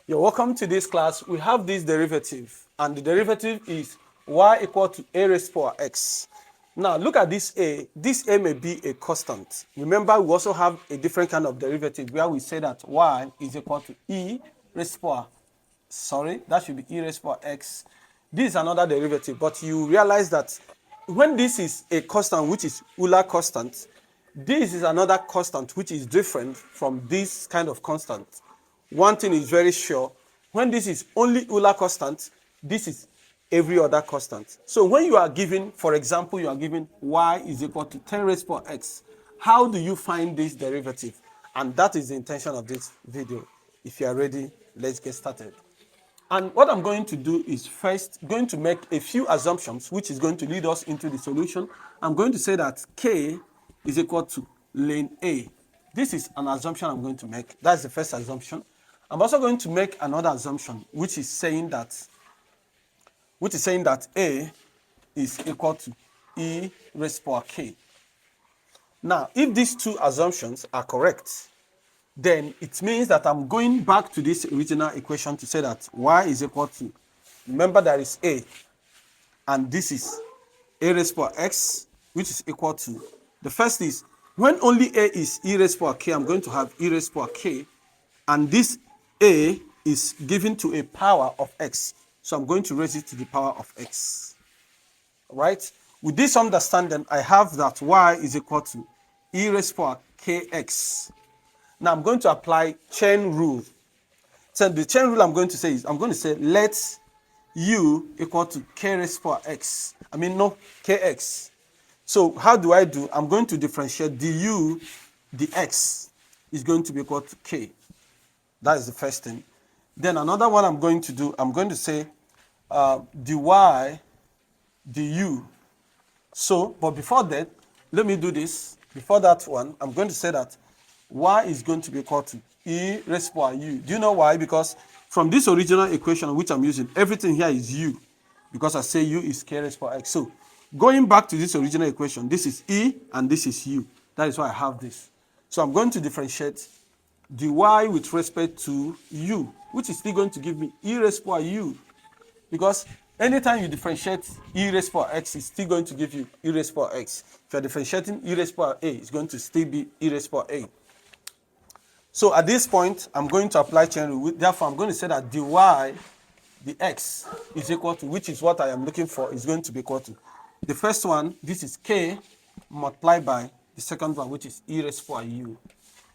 You're welcome to this class. We have this derivative, and the derivative is y equal to a raised to power x. Now, look at this a. This a may be a constant. Remember, we also have a different kind of derivative where we say that y is equal to e raised to power. Sorry, that should be e raised to power x. This is another derivative, but you realize that when this is a constant, which is Euler constant, this is another constant which is different from this kind of constant. One thing is very sure, when this is only Euler constant, this is every other constant. So when you are given, for example, you are given y is equal to 10 raised to power x, how do you find this derivative? And that is the intention of this video. If you are ready, let's get started. And what I'm going to do is first going to make a few assumptions, which is going to lead us into the solution. I'm going to say that k is equal to lane A. This is an assumption I'm going to make. That's the first assumption. I'm also going to make another assumption, which is saying that A is equal to e raised to power k. Now, if these two assumptions are correct, then it means that I'm going back to this original equation to say that y is equal to, remember there is a, and this is a raised to power x, which is equal to, the first is, when only a is e raised to power k, I'm going to have e raised to power k, and this a is given to a power of x, so I'm going to raise it to the power of x. All right? With this understanding, I have that y is equal to e raised to power kx. Now I'm going to apply chain rule. So the chain rule I'm going to say is, I'm going to say let u equal to k raised to power x. Kx. So how do I do? I'm going to differentiate du, the x is going to be equal to k. That is the first thing. Then another one I'm going to do, I'm going to say dy du. So, but before that, let me do this. Before that one, I'm going to say that y is going to be equal to e raised to power u. Do you know why? Because from this original equation which I'm using, everything here is u, because I say u is k raised to power x. So going back to this original equation, this is e and this is u. That is why I have this. So I'm going to differentiate dy with respect to u, which is still going to give me e raised to power u, because anytime you differentiate e raised to power x, it's still going to give you e raised to power x. If you're differentiating e raised to power a, it's going to still be e raised to power a. So at this point, I'm going to apply chain rule. Therefore, I'm going to say that dy, the x, is equal to, which is what I am looking for, is going to be equal to. The first one, this is k, multiplied by the second one, which is e raised to power u.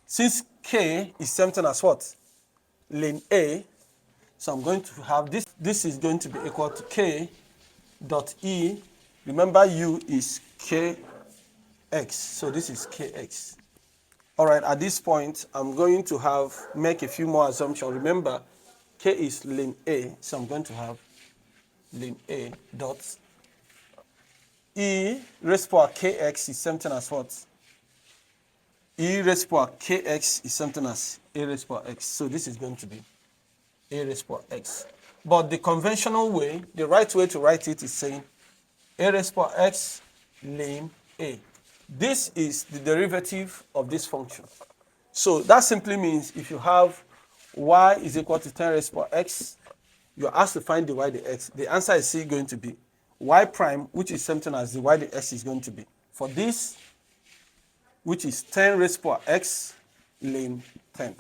Since k is something as what? Lane A. So I'm going to have this. This is going to be equal to k dot e. Remember, u is kx. So this is kx. All right, at this point, I'm going to make a few more assumptions. Remember, k is lane A. So I'm going to have lane A dot e raised to power kx is something as what? E raised to power kx is something as a raised to power x. So this is going to be a raised to power x. But the conventional way, the right way to write it is saying a raised to power x lane a. This is the derivative of this function. So that simply means if you have y is equal to 10 raised to power x, you're asked to find the y the x. The answer is still going to be y prime, which is something as the y the x is going to be. For this, which is 10 raised to power x lane 10.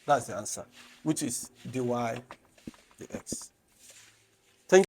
That's the answer, which is dy dx.